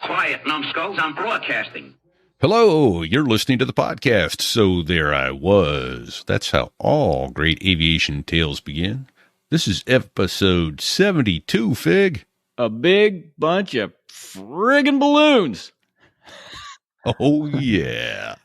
Quiet, numbskulls, I'm broadcasting. Hello, you're listening to the podcast, So There I Was. That's how all great aviation tales begin. This is episode 72, Fig. A big bunch of friggin' balloons. Oh, yeah.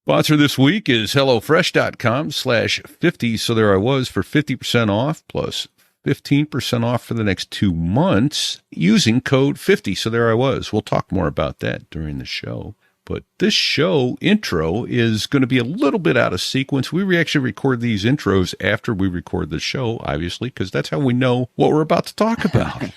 Sponsor this week is HelloFresh.com/50, So There I Was, for 50% off, plus 15% off for the next 2 months using code 50. So there I was. We'll talk more about that during the show. But this show intro is going to be a little bit out of sequence. We actually record these intros after we record the show, obviously, because that's how we know what we're about to talk about.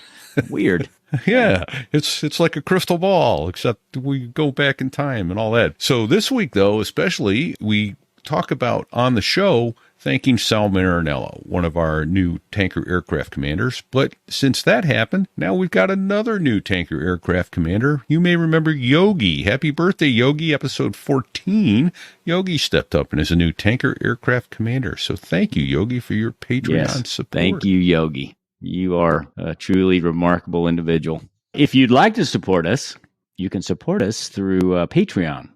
Weird. Yeah, it's like a crystal ball, except we go back in time and all that. So this week, though, especially, we talk about on the show thanking Sal Marinello, one of our new tanker aircraft commanders. But since that happened, now we've got another new tanker aircraft commander. You may remember Yogi. Happy birthday, Yogi. Episode 14. Yogi stepped up and is a new tanker aircraft commander. So thank you, Yogi, for your Patreon support. Thank you, Yogi. You are a truly remarkable individual. If you'd like to support us, you can support us through Patreon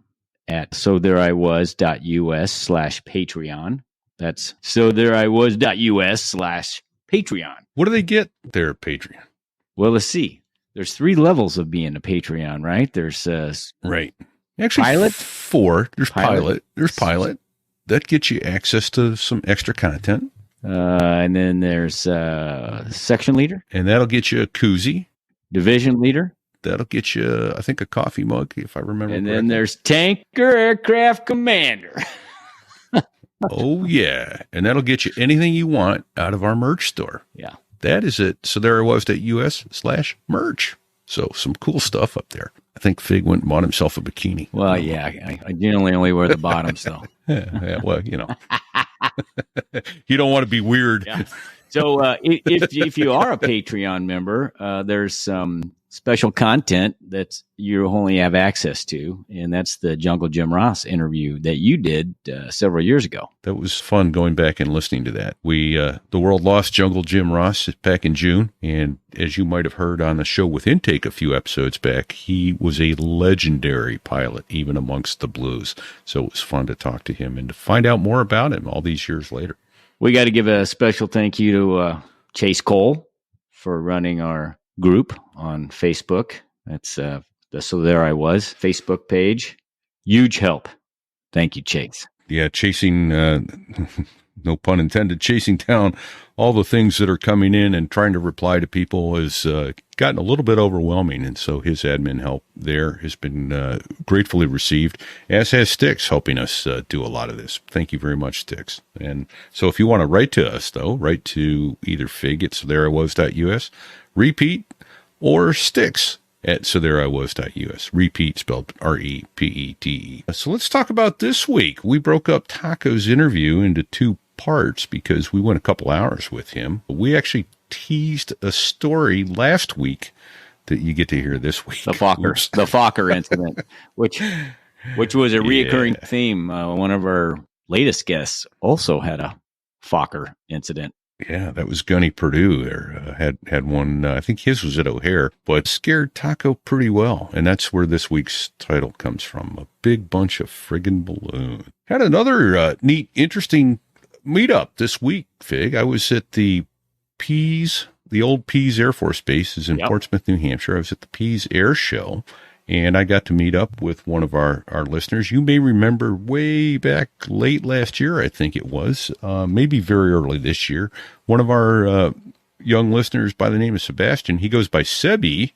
at sothereiwas.us/Patreon. That's sothereiwas.us/Patreon. What do they get there, Patreon? Well, let's see. There's 3 levels of being a Patreon, right? There's right. Actually, pilot. 4. There's pilot. There's pilot. That gets you access to some extra content. And then there's section leader. And that'll get you a koozie. Division leader. That'll get you, I think, a coffee mug, if I remember And correctly. then there's tanker aircraft commander. Oh, yeah. And that'll get you anything you want out of our merch store. Yeah. That is it. So there it was at US/merch. So some cool stuff up there. I think Fig went and bought himself a bikini. Well, yeah. I generally only wear the bottoms, though. Yeah, well, you know. You don't want to be weird. Yeah. So if you are a Patreon member, there's some special content that you only have access to, and that's the Jungle Jim Ross interview that you did several years ago. That was fun going back and listening to that. We the world lost Jungle Jim Ross back in June, and as you might have heard on the show with Intake a few episodes back, he was a legendary pilot, even amongst the blues. So it was fun to talk to him and to find out more about him all these years later. We got to give a special thank you to Chase Cole for running our group on Facebook. That's the So There I Was Facebook page. Huge help. Thank you, Chase. Yeah, chasing, no pun intended, chasing down all the things that are coming in and trying to reply to people has gotten a little bit overwhelming. And so his admin help there has been gratefully received, as has Styx helping us do a lot of this. Thank you very much, Styx. And so if you want to write to us, though, write to either Fig at sothereiwas.us, Repeat, or Styx at sothereiwas.us. Repeat spelled R-E-P-E-T-E. So let's talk about this week. We broke up Taco's interview into 2 parts because we went a couple hours with him. We actually teased a story last week that you get to hear this week. The Fokker incident, which was a reoccurring theme. One of our latest guests also had a Fokker incident. Yeah, that was Gunny Purdue there. Had one, I think his was at O'Hare, but scared Taco pretty well. And that's where this week's title comes from. A big bunch of friggin' balloons. Had another neat, interesting meetup this week, Fig. I was at the old Pease Air Force Base is in Portsmouth, New Hampshire. I was at the Pease Air Show. And I got to meet up with one of our listeners. You may remember way back late last year, I think it was, maybe very early this year. One of our young listeners by the name of Sebastian, he goes by Sebi,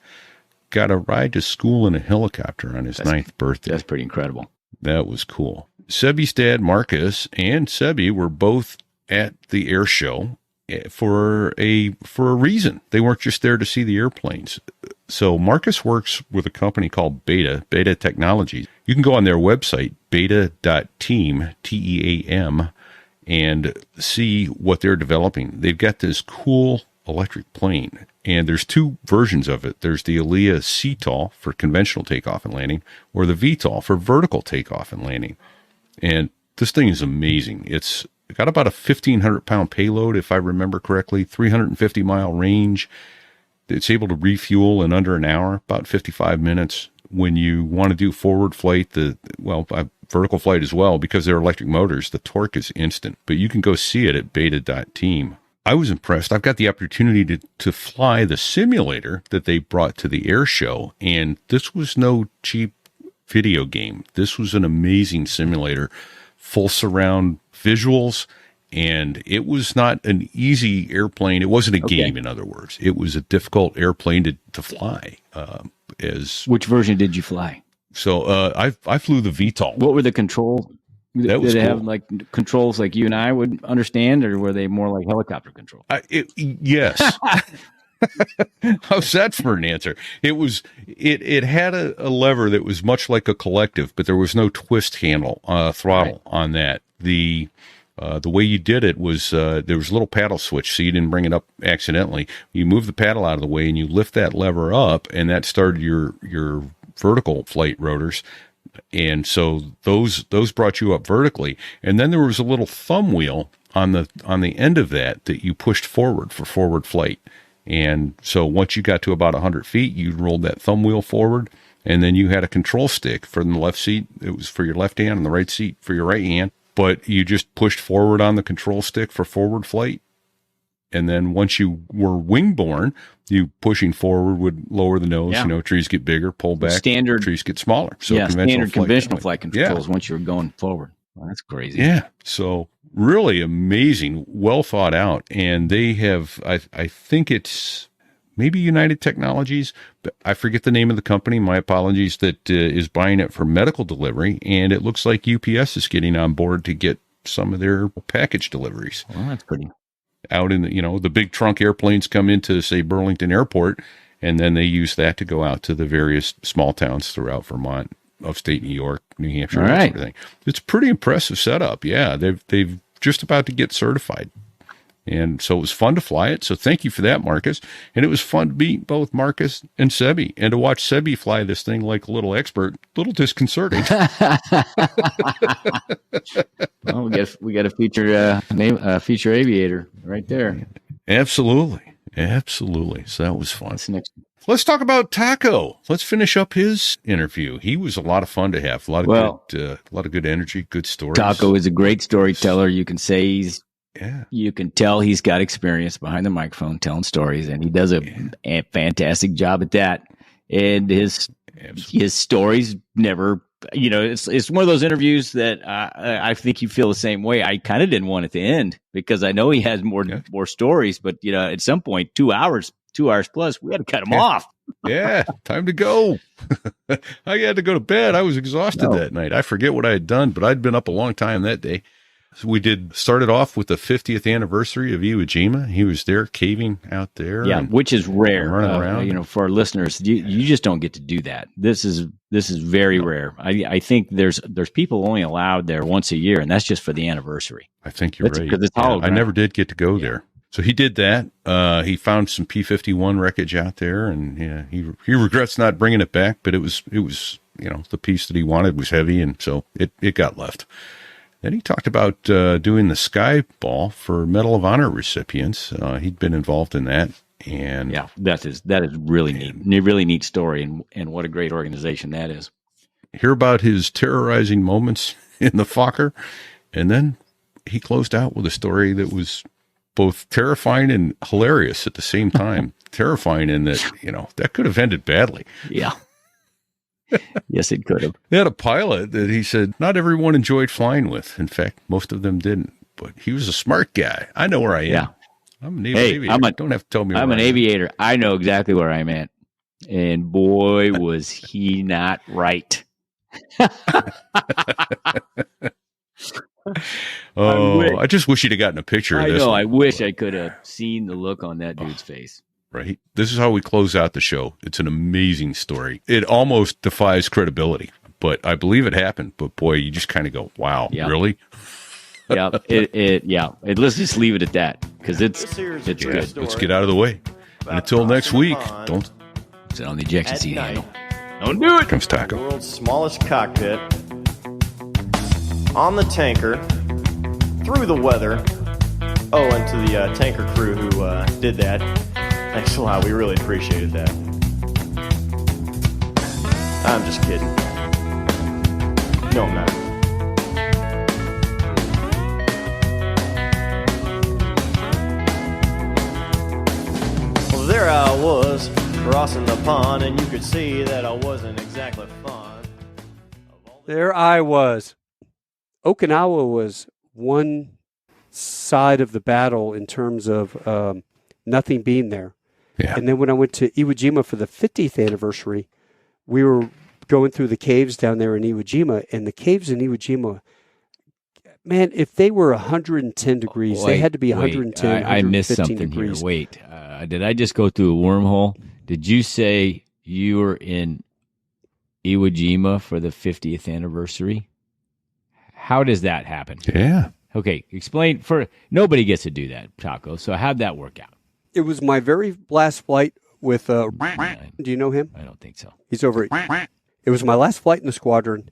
got a ride to school in a helicopter on his 9th birthday. That's pretty incredible. That was cool. Sebi's dad, Marcus, and Sebi were both at the air show for a reason. They weren't just there to see the airplanes. So Marcus works with a company called Beta Technologies. You can go on their website, beta.team, T-E-A-M, and see what they're developing. They've got this cool electric plane, and there's 2 versions of it. There's the Alea CTOL for conventional takeoff and landing, or the VTOL for vertical takeoff and landing. And this thing is amazing. It's got about a 1,500-pound payload, if I remember correctly, 350-mile range. It's able to refuel in under an hour, about 55 minutes. When you want to do forward flight, vertical flight as well, because they're electric motors, the torque is instant. But you can go see it at beta.team. I was impressed. I've got the opportunity to fly the simulator that they brought to the air show, and this was no cheap video game. This was an amazing simulator, full surround visuals, and it was not an easy airplane. It wasn't a game, in other words. It was a difficult airplane to fly. Which version did you fly? So I flew the VTOL. What were the controls? That was Did it cool. have like controls like you and I would understand, or were they more like helicopter control? Yes. How's that for an answer? It had a lever that was much like a collective, but there was no twist handle throttle on that. The way you did it was there was a little paddle switch, so you didn't bring it up accidentally. You move the paddle out of the way and you lift that lever up, and that started your vertical flight rotors. And so those brought you up vertically. And then there was a little thumb wheel on the end of that you pushed forward for forward flight. And so once you got to about 100 feet, you rolled that thumb wheel forward, and then you had a control stick for the left seat. It was for your left hand, and the right seat for your right hand. But you just pushed forward on the control stick for forward flight. And then once you were wing-borne, you pushing forward would lower the nose. Yeah. Trees get bigger, pull back. Standard trees get smaller. So conventional flight controls once you're going forward. Well, that's crazy. Yeah. So really amazing, well thought out. And they have, I think it's maybe United Technologies, but I forget the name of the company. My apologies, that is buying it for medical delivery. And it looks like UPS is getting on board to get some of their package deliveries. Well, that's pretty. Out in the big trunk airplanes come into, say, Burlington Airport, and then they use that to go out to the various small towns throughout Vermont, upstate New York, New Hampshire, that sort of thing. It's a pretty impressive setup. Yeah, they've just about to get certified. And so it was fun to fly it. So thank you for that, Marcus. And it was fun to meet both Marcus and Sebi, and to watch Sebi fly this thing like a little expert, a little disconcerting. Well, we got a feature aviator right there. Absolutely. So that was fun. What's next? Let's talk about Taco. Let's finish up his interview. He was a lot of fun to have. A lot of good energy, good stories. Taco is a great storyteller. You can say you can tell he's got experience behind the microphone telling stories, and he does a fantastic job at that. And his stories never, it's one of those interviews that I think you feel the same way. I kind of didn't want it to end because I know he has more stories, but at some point, 2 hours plus, we had to cut him off. Yeah, time to go. I had to go to bed. I was exhausted that night. I forget what I had done, but I'd been up a long time that day. So we started off with the 50th anniversary of Iwo Jima. He was there caving out there. Yeah, which is rare. Running around. For our listeners, you just don't get to do that. This is very rare. I think there's people only allowed there once a year, and that's just for the anniversary. I think you're right. Because it's hollow ground. I never did get to go there. So he did that. He found some P-51 wreckage out there, and he regrets not bringing it back, but it was the piece that he wanted was heavy, and so it got left. Then he talked about doing the Sky Ball for Medal of Honor recipients. He'd been involved in that, and that is really neat. A really neat story, and what a great organization that is. Hear about his terrorizing moments in the Fokker, and then he closed out with a story that was both terrifying and hilarious at the same time. Terrifying in that that could have ended badly. Yeah. Yes, it could have. They had a pilot that he said not everyone enjoyed flying with. In fact, most of them didn't. But he was a smart guy. I know where I am. Yeah. I'm an aviator. Don't have to tell me where I'm an aviator. I know exactly where I'm at. And boy, was he not right. I just wish he'd have gotten a picture of this. I know. one. I wish I could have seen the look on that dude's face. Right. This is how we close out the show. It's an amazing story. It almost defies credibility, but I believe it happened. But boy, you just kind of go, wow, really? Yeah. Let's just leave it at that because it's good. Let's get out of the way. And until next week, don't sit on the ejection seat handle. Don't do it. Comes Taco. The world's smallest cockpit on the tanker through the weather. Oh, and to the tanker crew who did that. Thanks a lot. We really appreciated that. I'm just kidding. No, I'm not. Well, there I was, crossing the pond, and you could see that I wasn't exactly fond. There I was. Okinawa was one side of the battle in terms of nothing being there. Yeah. And then when I went to Iwo Jima for the 50th anniversary, we were going through the caves down there in Iwo Jima, and the caves in Iwo Jima, man, if they were 110 degrees, they had to be 110, I missed something degrees. here. Wait, did I just go through a wormhole? Did you say you were in Iwo Jima for the 50th anniversary? How does that happen? Yeah. Okay, explain. Nobody gets to do that, Taco. So how'd that work out? It was my very last flight with, do you know him? I don't think so. He's over at, it was my last flight in the squadron,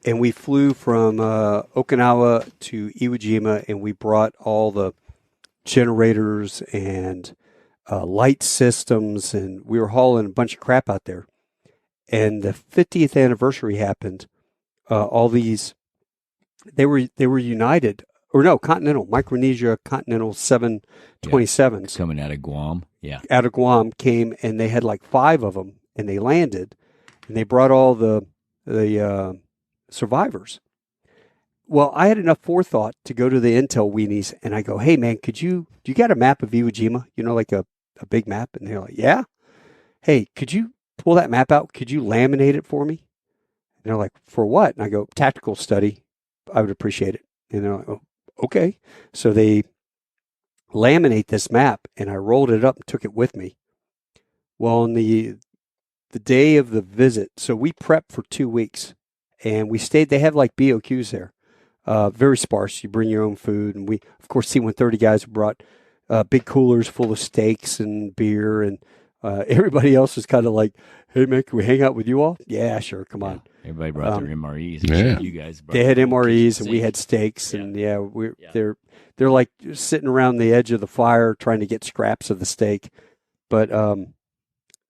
and we flew from Okinawa to Iwo Jima, and we brought all the generators and light systems, and we were hauling a bunch of crap out there. And the 50th anniversary happened. All these, they were united, or no, Continental, Micronesia Continental 727s. Coming out of Guam. Yeah. Out of Guam came, and they had like 5 of them, and they landed, and they brought all the survivors. Well, I had enough forethought to go to the intel weenies, and I go, hey, man, do you got a map of Iwo Jima? You know, like a big map? And they're like, yeah. Hey, could you pull that map out? Could you laminate it for me? And they're like, for what? And I go, tactical study. I would appreciate it. And they're like, oh, okay. So they laminate this map, and I rolled it up and took it with me. Well, on the day of the visit, so we prepped for 2 weeks, and we stayed. They have like BOQs there, very sparse. You bring your own food, and we, of course, C-130 guys brought big coolers full of steaks and beer, and everybody else was kind of like, hey, man, can we hang out with you all? Yeah, sure, come on. Everybody brought their MREs. Yeah. You guys brought They had your MREs, and kitchen we sink. had steaks, and they're like sitting around the edge of the fire trying to get scraps of the steak. But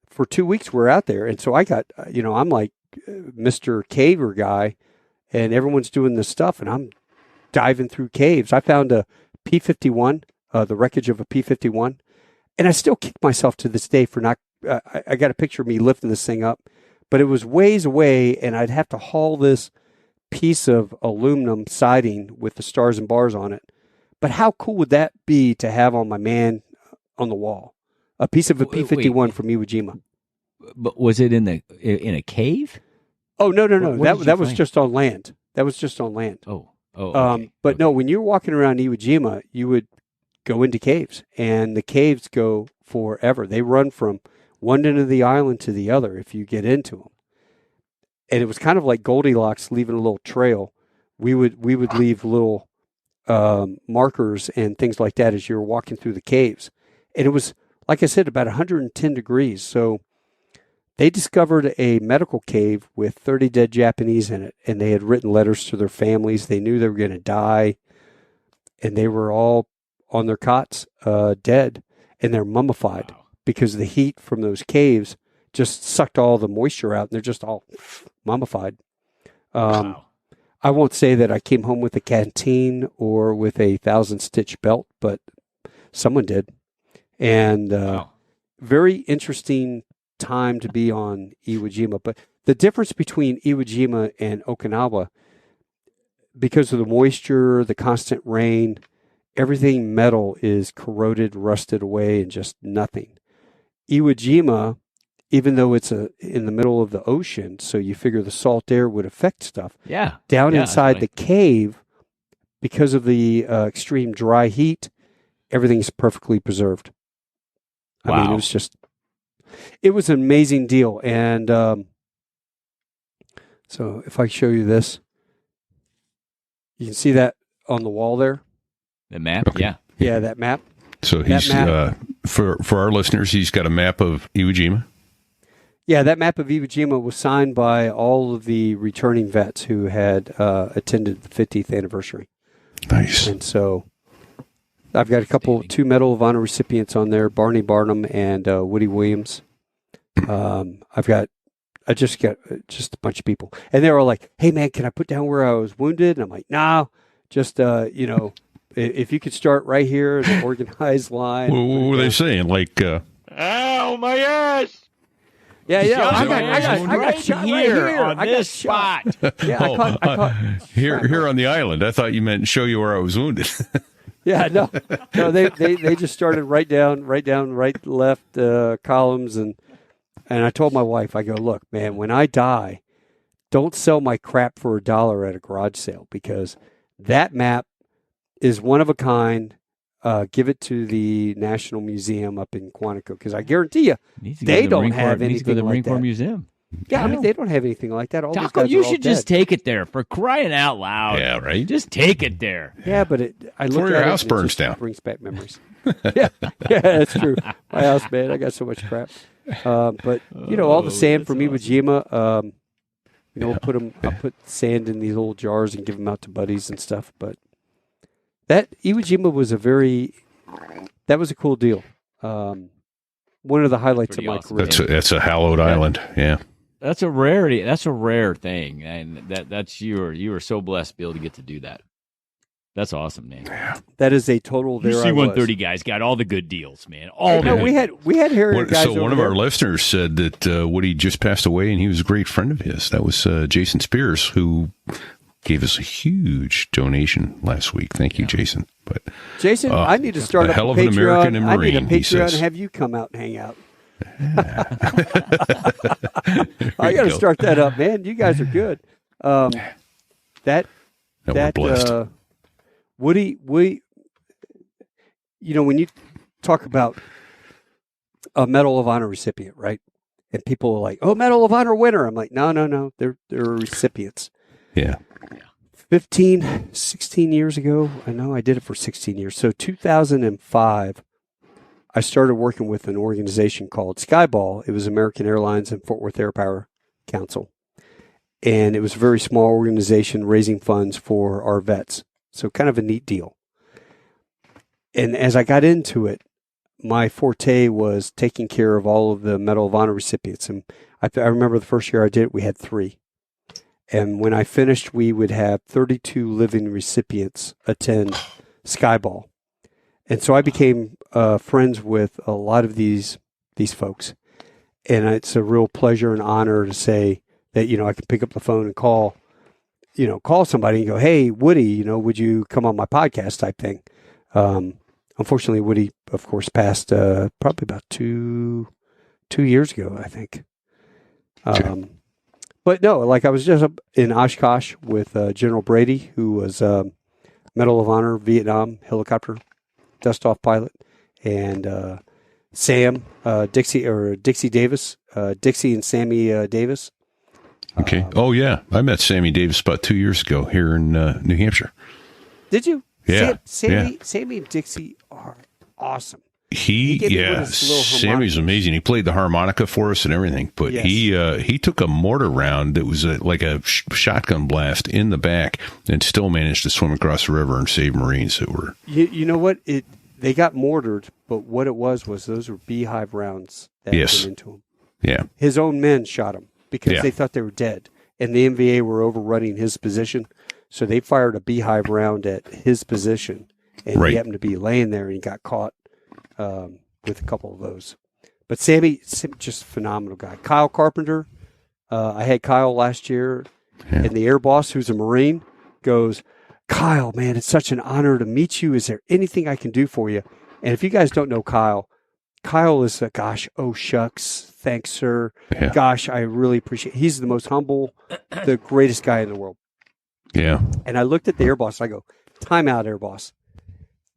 for 2 weeks we're out there, and so I got, I'm like Mr. Caver guy, and everyone's doing this stuff, and I'm diving through caves. I found a P-51, the wreckage of a P-51, and I still kick myself to this day for not. I got a picture of me lifting this thing up, but it was ways away, and I'd have to haul this piece of aluminum siding with the stars and bars on it. But how cool would that be to have on my man on the wall? A piece of a P-51 from Iwo Jima. But was it in a cave? Oh, no. What did That you was find? just on land. That was just on land. Oh. Okay. But no, when you're walking around Iwo Jima, you would go into caves, and the caves go forever. They run from one end of the island to the other if you get into them. And it was kind of like Goldilocks leaving a little trail. We would leave little markers and things like that as you were walking through the caves. And it was, like I said, about 110 degrees. So they discovered a medical cave with 30 dead Japanese in it, and they had written letters to their families. They knew they were going to die, and they were all on their cots, dead, and they're mummified. Wow. Because the heat from those caves just sucked all the moisture out, and they're just all mummified. Wow. I won't say that I came home with a canteen or with a 1,000-stitch belt, but someone did. And Wow. very interesting time to be on Iwo Jima. But the difference between Iwo Jima and Okinawa, because of the moisture, the constant rain, everything metal is corroded, rusted away, and just nothing. Iwo Jima, even though it's in the middle of the ocean, so you figure the salt air would affect stuff. Yeah. Down Yeah, inside that's the cave, because of the extreme dry heat, everything's perfectly preserved. I mean, Wow. it was an amazing deal. And so if I show you this, you can see that on the wall there. The map. Okay. Yeah. Yeah, that map. So he's map- for our listeners, he's got a map of Iwo Jima. Yeah, that map of Iwo Jima was signed by all of the returning vets who had attended the 50th anniversary. Nice. And so I've got two Medal of Honor recipients on there, Barney Barnum and Woody Williams. I just got just a bunch of people. And they were like, hey, man, can I put down where I was wounded? And I'm like, no, just, if you could start right here, the organized line. What were they saying? Like, ow, my ass! Yeah, I got got shot right here on this spot. Yeah, I caught here on the island. I thought you meant show you where I was wounded. Yeah, no, they just started right down, right, left columns, and I told my wife, I go, look, man, when I die, don't sell my crap for $1 at a garage sale, because that map is one of a kind. Give it to the National Museum up in Quantico, because I guarantee you, they don't have anything like that. Museum. Yeah, I mean, they don't have anything like that. All these Taco, guys you are all should dead. just take it there, for crying out loud. Yeah, right. Just take it there. Yeah, but I look Before at your it house and it burns just down. brings back memories. yeah, that's true. My house, man, I got so much crap. But all the sand from Iwo Jima, we'll I'll put sand in these little jars and give them out to buddies and stuff. But that Iwo Jima was that was a cool deal. One of the highlights Pretty of my awesome. career. That's a hallowed island. Yeah. That's a rarity. That's a rare thing, and that's you are so blessed to be able to get to do that. That's awesome, man. That is a total. You There I C-130 was. guys got all the good deals, man. We had Harrier guys. So one of over our there. listeners said that Woody just passed away, and he was a great friend of his. That was Jason Spears, who gave us a huge donation last week. Thank you, Jason. But Jason, I need to start a up hell a of an Patreon. American and I need a Marine, he Patreon says. and have you come out and hang out. There I you got to go. start that up, man. You guys are good. That we're blessed. Woody, when you talk about a Medal of Honor recipient, right? And people are like, "Oh, Medal of Honor winner." I'm like, no, they're recipients. Yeah. 16 years ago, I know I did it for 16 years. So 2005, I started working with an organization called Skyball. It was American Airlines and Fort Worth Air Power Council. And it was a very small organization raising funds for our vets. So kind of a neat deal. And as I got into it, my forte was taking care of all of the Medal of Honor recipients. And I remember the first year I did it, we had 3. And when I finished, we would have 32 living recipients attend Skyball. And so I became friends with a lot of these folks. And it's a real pleasure and honor to say that, I can pick up the phone and call somebody and go, hey, Woody, would you come on my podcast type thing? Unfortunately, Woody, of course, passed probably about two years ago, I think. But no, like I was just up in Oshkosh with General Brady, who was Medal of Honor Vietnam helicopter dust-off pilot, and Sam Dixie Davis, Dixie and Sammy Davis. Okay. Oh, yeah. I met Sammy Davis about 2 years ago here in New Hampshire. Did you? Yeah. Sammy and Dixie are awesome. Sammy's amazing. He played the harmonica for us and everything, but Yes. he took a mortar round that was like a shotgun blast in the back and still managed to swim across the river and save Marines that were. You know what? They got mortared, but what it was those were beehive rounds that Yes. went into him. Yeah. His own men shot him because Yeah. they thought they were dead, and the NVA were overrunning his position, so they fired a beehive round at his position, and Right. he happened to be laying there, and he got caught with a couple of those. But Sammy, just a phenomenal guy. Kyle Carpenter, I had Kyle last year, and the air boss, who's a Marine, goes, Kyle, man, it's such an honor to meet you. Is there anything I can do for you? And if you guys don't know Kyle is oh shucks, thanks, sir. Yeah. Gosh, I really appreciate it. He's the most humble, the greatest guy in the world. Yeah. And I looked at the air boss, and I go, time out, air boss.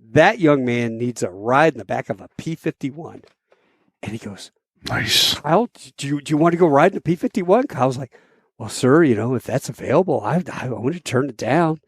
That young man needs a ride in the back of a P-51. And he goes, Nice. Kyle, do you want to go ride in a P-51? Kyle's like, well, sir, if that's available, I want to turn it down.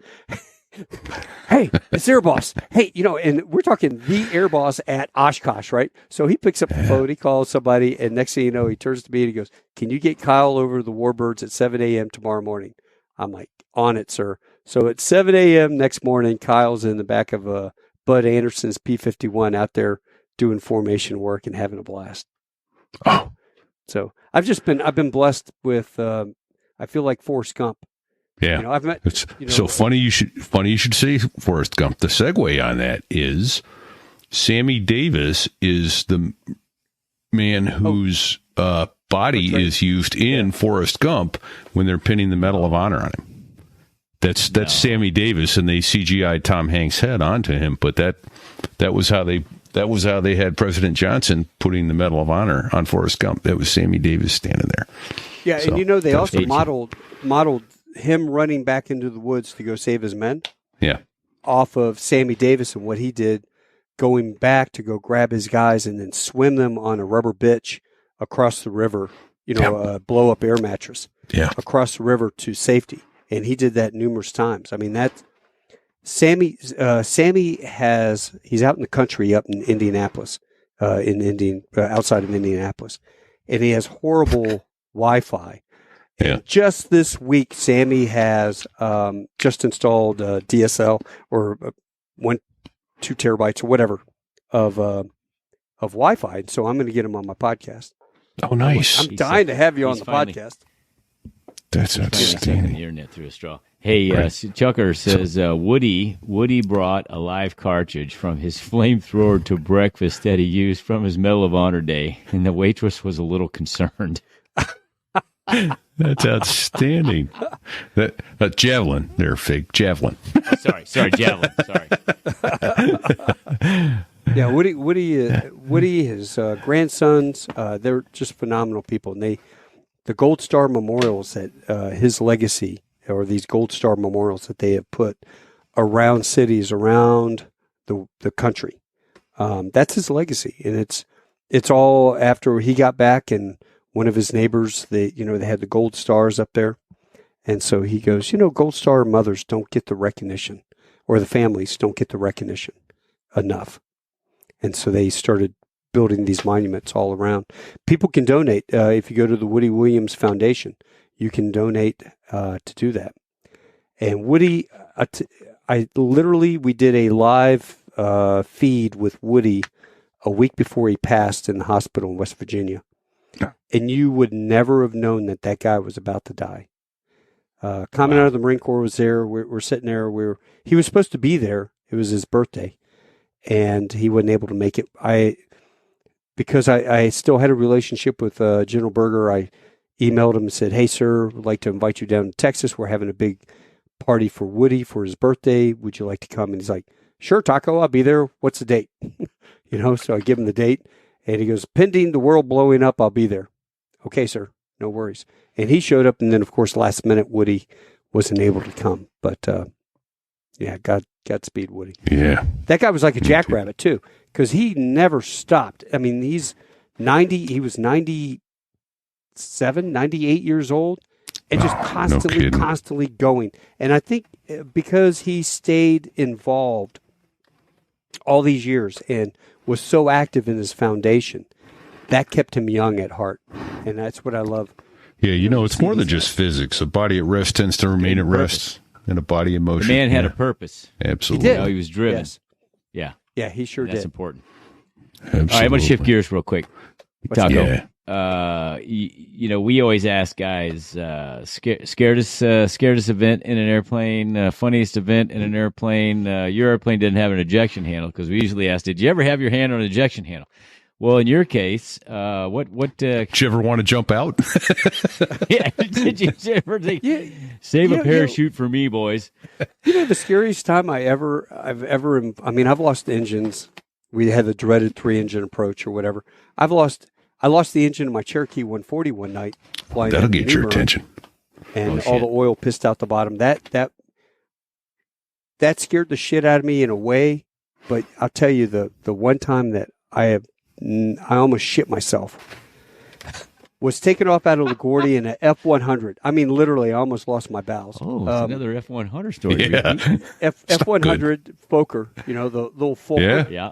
Hey, it's air boss. Hey, and we're talking the air boss at Oshkosh, right? So he picks up the phone, he calls somebody, and next thing you know, he turns to me and he goes, can you get Kyle over the Warbirds at 7 a.m. tomorrow morning? I'm like, on it, sir. So at 7 a.m. next morning, Kyle's in the back of a Bud Anderson's P-51 out there doing formation work and having a blast. Oh, So I've been blessed with, I feel like Forrest Gump. yeah. You know, I've met, It's you know, so funny you should say Forrest Gump. The segue on that is Sammy Davis is the man whose body is used in Forrest Gump when they're pinning the Medal of Honor on him. That's Sammy Davis, and they CGI'd Tom Hanks' head onto him. But that was how they had President Johnson putting the Medal of Honor on Forrest Gump. That was Sammy Davis standing there. Yeah, So, and you know they also aging. modeled him running back into the woods to go save his men Yeah, off of Sammy Davis and what he did, going back to go grab his guys and then swim them on a rubber bitch across the river. You know, a blow up air mattress. yeah. Across the river to safety, and he did that numerous times. I mean, that Sammy he's out in the country up in Indianapolis, outside of Indianapolis, and he has horrible Wi-Fi. Yeah. And just this week, Sammy has just installed DSL or 2 terabytes or whatever of Wi-Fi. So I'm going to get him on my podcast. Oh, nice. I'm dying to have you on he's the finally- podcast. That's Sucking the outstanding. internet through a straw. Hey, Right. Chucker says Woody brought a live cartridge from his flamethrower to breakfast that he used from his Medal of Honor day, and the waitress was a little concerned. That's outstanding. That javelin there, Fig. Javelin. Oh, sorry, javelin. Sorry. Yeah, Woody, his grandsons, they're just phenomenal people. And the Gold Star memorials that his legacy, or these Gold Star memorials that they have put around cities, around the country, that's his legacy. And it's all after he got back, and one of his neighbors, they had the gold stars up there. And so he goes, Gold Star mothers don't get the recognition, or the families don't get the recognition enough. And so they started building these monuments all around. People can donate. If you go to the Woody Williams Foundation, you can donate to do that. And Woody, we did a live feed with Woody a week before he passed in the hospital in West Virginia. And you would never have known that guy was about to die. Commandant of the Marine Corps was there. We're sitting there. He was supposed to be there. It was his birthday, and he wasn't able to make it. Because I still had a relationship with General Berger, I emailed him and said, "Hey, sir, I'd like to invite you down to Texas. We're having a big party for Woody for his birthday. Would you like to come?" And he's like, "Sure, Taco, I'll be there. What's the date?" So I give him the date, and he goes, "Pending the world blowing up, I'll be there." "Okay, sir, no worries." And he showed up, and then, of course, last minute, Woody wasn't able to come. But, Godspeed, Woody. Yeah. That guy was like a jackrabbit, too, because he never stopped. I mean, he was 97, 98 years old, and just constantly going. And I think because he stayed involved all these years and was so active in his foundation, that kept him young at heart. And that's what I love. Yeah, it's more than just physics. A body at rest tends to remain at rest, and a body in motion. The man had a purpose. Absolutely. He did. He was driven. Yes. Yeah. Yeah, he sure That's did. important. Absolutely. All right, I'm going to shift gears real quick. Taco. Yeah. We always ask guys, scariest event in an airplane, funniest event in an airplane. Your airplane didn't have an ejection handle, because we usually ask, did you ever have your hand on an ejection handle? Well, in your case, what? Did you ever want to jump out? Yeah, did you ever think, save a parachute for me, boys? The scariest time I've lost engines. We had the dreaded 3-engine approach or whatever. I lost the engine in my Cherokee 140 one night flying. That'll down get your Newbern, attention. and all the oil pissed out the bottom. That scared the shit out of me in a way. But I'll tell you, the one time that I almost shit myself was taken off out of LaGuardia in an F-100. I mean, literally, I almost lost my bowels. Oh, it's another F-100 story. Yeah. F-100 Fokker, the little Fokker. Yeah. Yeah.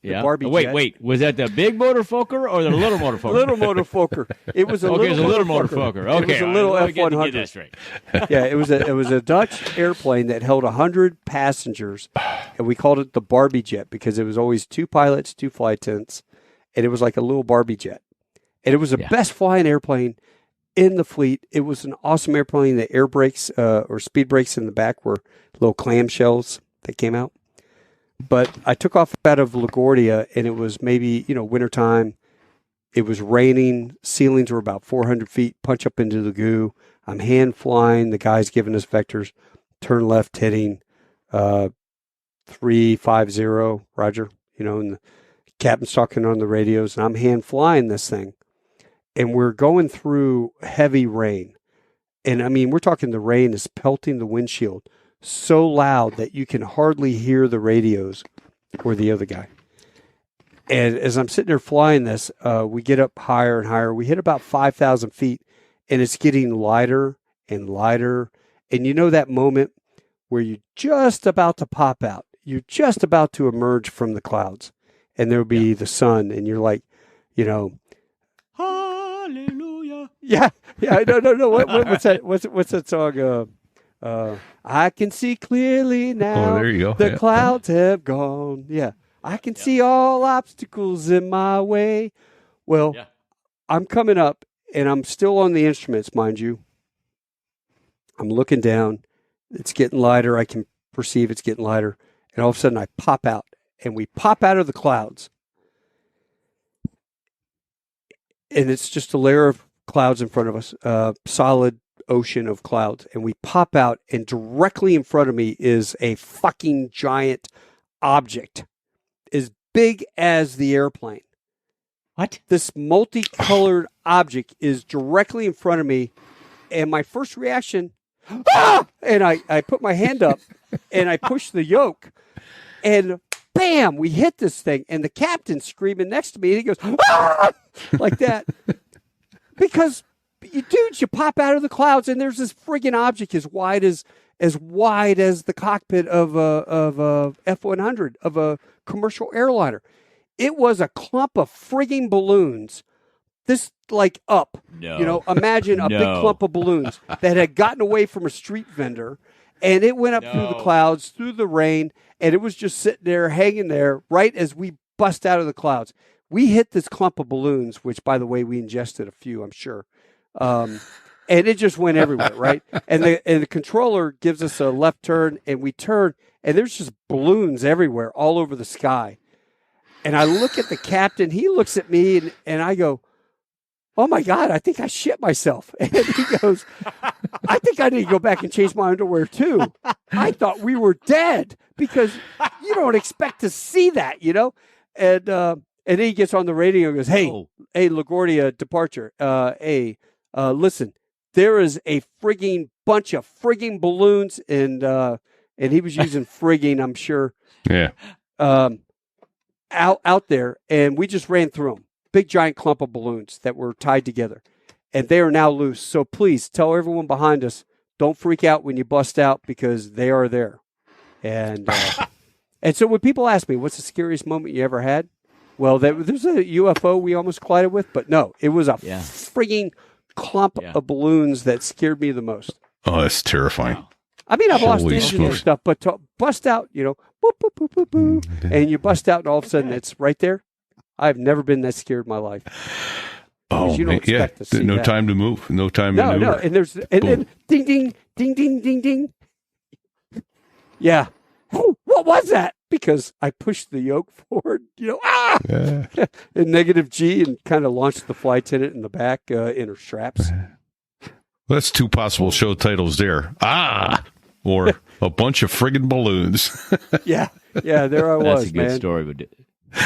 Yeah. Barbie Wait, jet. wait. Was that the big motorfoker or the little motorfoker? Little motorfoker. It was a Okay, little it's a little motorfoker. motorfoker. Okay, It was a little all right, get F-100. this right. Yeah, it was a Dutch airplane that held 100 passengers, and we called it the Barbie jet because it was always 2 pilots, 2 flight attendants, and it was like a little Barbie jet. And it was the best flying airplane in the fleet. It was an awesome airplane. The air brakes or speed brakes in the back were little clamshells that came out. But I took off out of LaGuardia, and it was maybe, wintertime. It was raining. Ceilings were about 400 feet, punch up into the goo. I'm hand flying. The guy's giving us vectors. Turn left, heading 350, Roger. And the captain's talking on the radios, and I'm hand flying this thing. And we're going through heavy rain. And, I mean, we're talking the rain is pelting the windshield so loud that you can hardly hear the radios or the other guy. And as I'm sitting there flying this, we get up higher and higher. We hit about 5,000 feet, and it's getting lighter and lighter. And that moment where you're just about to pop out. You're just about to emerge from the clouds, and there'll be the sun, and you're like, Hallelujah. Yeah. No. What's that? What's that song? I can see clearly now. Oh, there you go. The clouds have gone. Yeah. I can see all obstacles in my way. Well, I'm coming up, and I'm still on the instruments, mind you. I'm looking down. It's getting lighter. I can perceive it's getting lighter. And all of a sudden, I pop out, and we pop out of the clouds. And it's just a layer of clouds in front of us, solid ocean of clouds, and we pop out, and directly in front of me is a fucking giant object as big as the airplane. What? This multicolored object is directly in front of me, and my first reaction, and I put my hand up and I push the yoke, and bam, we hit this thing, and the captain's screaming next to me, and he goes, like that, because you pop out of the clouds, and there's this friggin' object as wide as the cockpit of a F-100 of a commercial airliner. It was a clump of friggin' balloons. This up. No. Imagine a big clump of balloons that had gotten away from a street vendor, and it went up through the clouds, through the rain, and it was just sitting there, hanging there, right as we bust out of the clouds. We hit this clump of balloons, which, by the way, we ingested a few, I'm sure. And it just went everywhere, right? And the controller gives us a left turn, and we turn, and there's just balloons everywhere, all over the sky. And I look at the captain. He looks at me, and I go, "Oh my God, I think I shit myself." And he goes, "I think I need to go back and change my underwear too. I thought we were dead," because you don't expect to see that, And then he gets on the radio and goes, "Hey, LaGuardia departure. Listen, there is a frigging bunch of frigging balloons," and he was using frigging, I'm sure. Yeah. Out there, and we just ran through them. Big giant clump of balloons that were tied together, and they are now loose. So please tell everyone behind us, don't freak out when you bust out, because they are there. And so when people ask me, what's the scariest moment you ever had? Well, there's a UFO we almost collided with, but no, it was a frigging clump of balloons that scared me the most. Oh, that's terrifying. Wow. I mean, I've lost Holy engines and smokes. stuff, but to bust out, boop, boop, boop, boop, boop, and you bust out, and all of a sudden it's right there. I've never been that scared in my life. Oh, you don't expect to see no that. time to move. No time to move. No, and then ding, ding, ding, ding, ding, ding. Yeah. Oh, what was that? Because I pushed the yoke forward, in negative G, and kind of launched the flight attendant in the back in her straps. Well, that's 2 possible show titles there. Or a bunch of friggin' balloons. Yeah, there I was, That's a good man. story.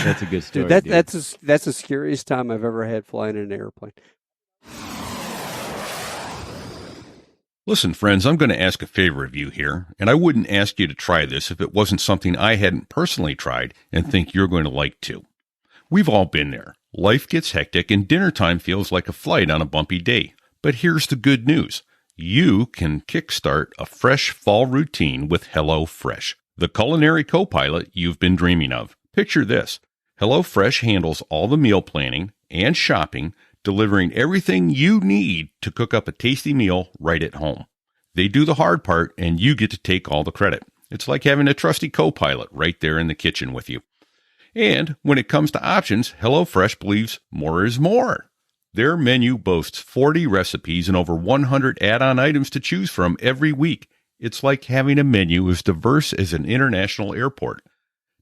That's a good story. Dude, that's the scariest time I've ever had flying in an airplane. Listen, friends, I'm going to ask a favor of you here, and I wouldn't ask you to try this if it wasn't something I hadn't personally tried and think you're going to like too. We've all been there. Life gets hectic, and dinner time feels like a flight on a bumpy day. But here's the good news. You can kickstart a fresh fall routine with HelloFresh, the culinary co-pilot you've been dreaming of. Picture this. HelloFresh handles all the meal planning and shopping, delivering everything you need to cook up a tasty meal right at home. They do the hard part, and you get to take all the credit. It's like having a trusty co-pilot right there in the kitchen with you. And when it comes to options, HelloFresh believes more is more. Their menu boasts 40 recipes and over 100 add-on items to choose from every week. It's like having a menu as diverse as an international airport.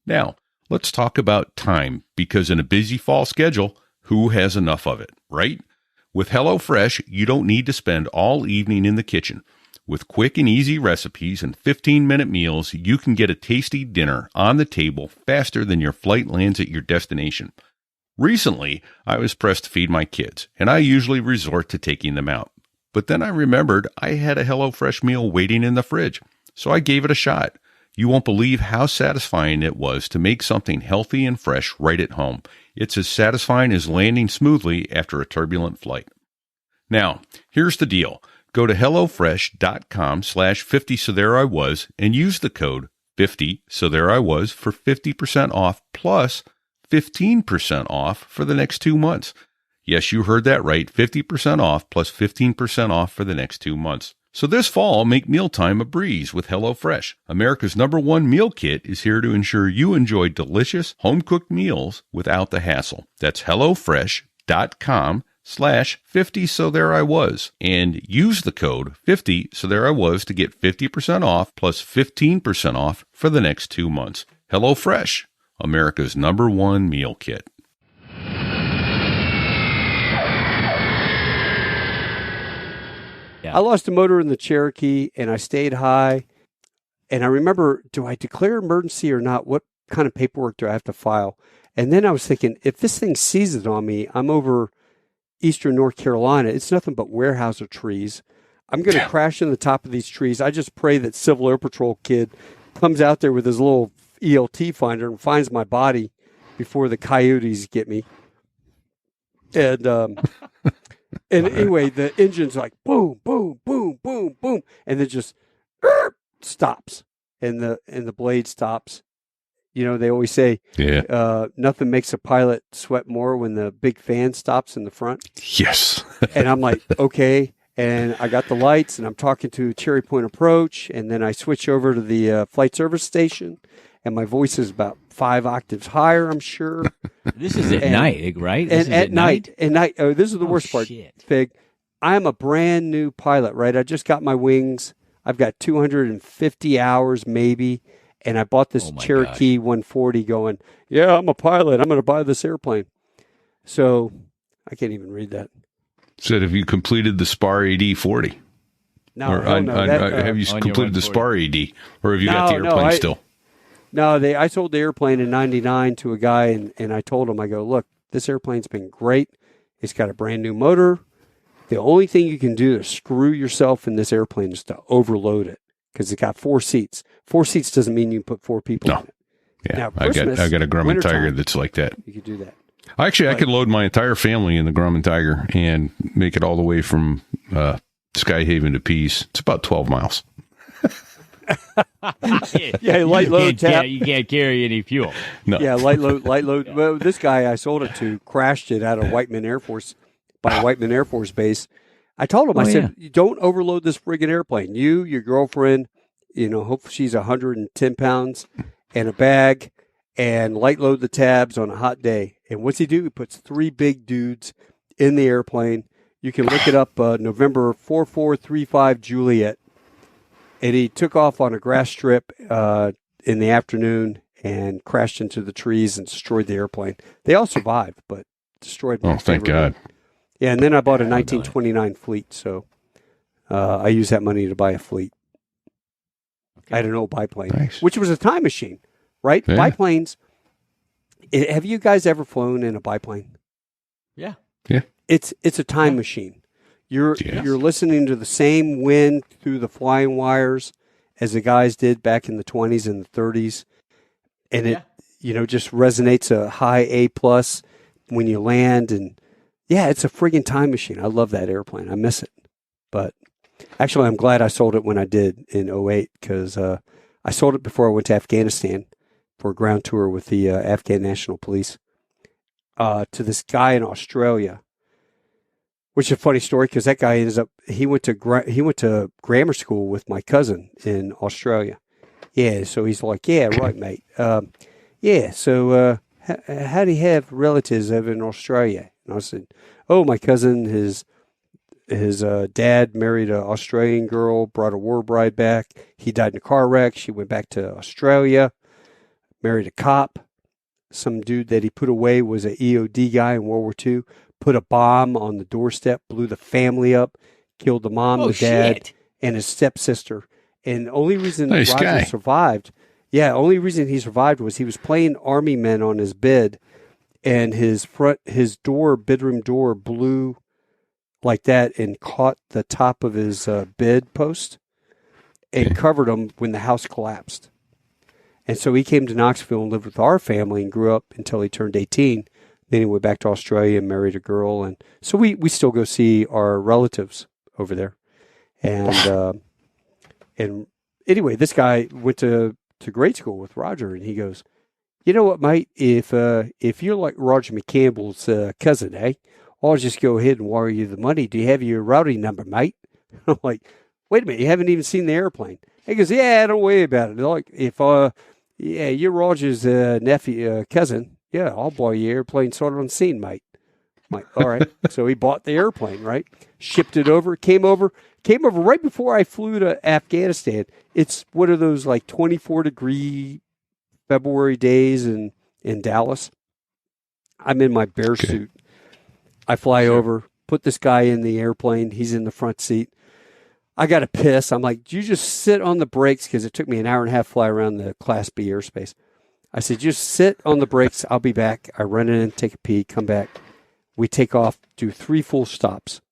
Now, let's talk about time, because in a busy fall schedule, who has enough of it, right? With HelloFresh, you don't need to spend all evening in the kitchen. With quick and easy recipes and 15-minute meals, you can get a tasty dinner on the table faster than your flight lands at your destination. Recently, I was pressed to feed my kids, and I usually resort to taking them out. But then I remembered I had a HelloFresh meal waiting in the fridge, so I gave it a shot. You won't believe how satisfying it was to make something healthy and fresh right at home. It's as satisfying as landing smoothly after a turbulent flight. Now, here's the deal. Go to HelloFresh.com/50 so there I was and use the code 50 so there I was for 50% off plus 15% off for the next 2 months. Yes, you heard that right. 50% off plus 15% off for the next 2 months. So this fall, make mealtime a breeze with HelloFresh. America's #1 meal kit is here to ensure you enjoy delicious home-cooked meals without the hassle. That's HelloFresh.com/50 so there I was, and use the code 50 so there I was to get 50% off plus 15% off for the next 2 months. HelloFresh, America's #1 meal kit. Yeah. I lost a motor in the Cherokee, and I stayed high. And I remember, do I declare emergency or not? What kind of paperwork do I have to file? And then I was thinking, if this thing seizes on me, I'm over eastern North Carolina. It's nothing but Weyerhaeuser trees. I'm going to crash in the top of these trees. I just pray that Civil Air Patrol kid comes out there with his little ELT finder and finds my body before the coyotes get me. And and anyway, the engine's like boom, boom, boom, boom, boom, and it just stops, and the blade stops. You know, they always say, nothing makes a pilot sweat more when the big fan stops in the front. Yes. And I'm like, okay. And I got the lights, and I'm talking to Cherry Point Approach, and then I switch over to the flight service station, and my voice is about 5 octaves higher, I'm sure. This is at night, right? And at night. Oh, this is the worst part, Fig. I'm a brand new pilot, right? I just got my wings. I've got 250 hours maybe, and I bought this Cherokee 140 going, yeah, I'm a pilot. I'm going to buy this airplane. So I can't even read that. Said, have you completed the SPAR AD 40? No, or have you completed the SPAR AD? Or have you got the airplane still? No, I sold the airplane in 99 to a guy, and I told him, I go, look, this airplane's been great. It's got a brand new motor. The only thing you can do to screw yourself in this airplane is to overload it, because it's got 4 seats. 4 seats doesn't mean you can put 4 people in it. Yeah, now, I got a Grumman Tiger that's like that. You could do that. Actually, I could load my entire family in the Grumman Tiger and make it all the way from Skyhaven to Peace. It's about 12 miles. Yeah, light load tap. You can't carry any fuel. No. Yeah, light load. Well, this guy I sold it to crashed it out of Whiteman Air Force Base. I told him, I said, don't overload this friggin' airplane. You, your girlfriend, hopefully she's 110 pounds, and a bag, and light load the tabs on a hot day. And what's he do? He puts 3 big dudes in the airplane. You can look it up, November 4435 Juliet. And he took off on a grass strip in the afternoon and crashed into the trees and destroyed the airplane. They all survived, but destroyed them. Oh, thank God. Yeah, and then I bought a 1929 Fleet, so I used that money to buy a Fleet. I had an old biplane, which was a time machine, right? Yeah. Biplanes. Have you guys ever flown in a biplane? Yeah. Yeah. It's a time machine. You're listening to the same wind through the flying wires as the guys did back in the 20s and the 30s. And it, just resonates a high A+ when you land. And yeah, it's a friggin' time machine. I love that airplane. I miss it. But actually, I'm glad I sold it when I did in 2008, because I sold it before I went to Afghanistan for a ground tour with the Afghan National Police. to this guy in Australia, which is a funny story because that guy he went to grammar school with my cousin in Australia. Yeah, so he's like, yeah, right, mate. Yeah, so how do you have relatives over in Australia? And I said, oh, my cousin, his dad married an Australian girl, brought a war bride back. He died in a car wreck. She went back to Australia, married a cop. Some dude that he put away was an EOD guy in World War II, put a bomb on the doorstep, blew the family up, killed the mom, the dad, and his stepsister. And the only reason Roger survived, only reason he survived was he was playing army men on his bed, and his bedroom door blew like that and caught the top of his bed post and covered him when the house collapsed. And so he came to Knoxville and lived with our family and grew up until he turned 18. Then he went back to Australia and married a girl. And so we still go see our relatives over there. And anyway, this guy went to grade school with Roger, and he goes, you know what, mate, if you're like Roger McCampbell's cousin, I'll just go ahead and wire you the money. Do you have your routing number, mate? I'm like, wait a minute, you haven't even seen the airplane. He goes, yeah, don't worry about it. They're like, if you're Roger's cousin, yeah, I'll buy you airplane started on scene, mate. I'm like, all right. So he bought the airplane, right? Shipped it over, came over right before I flew to Afghanistan. It's one of those like 24-degree February days in Dallas. I'm in my bear suit. I fly over, put this guy in the airplane. He's in the front seat. I got to piss. I'm like, you just sit on the brakes, because it took me an hour and a half to fly around the Class B airspace. I said, just sit on the brakes. I'll be back. I run in, take a pee, come back. We take off, do 3 full stops.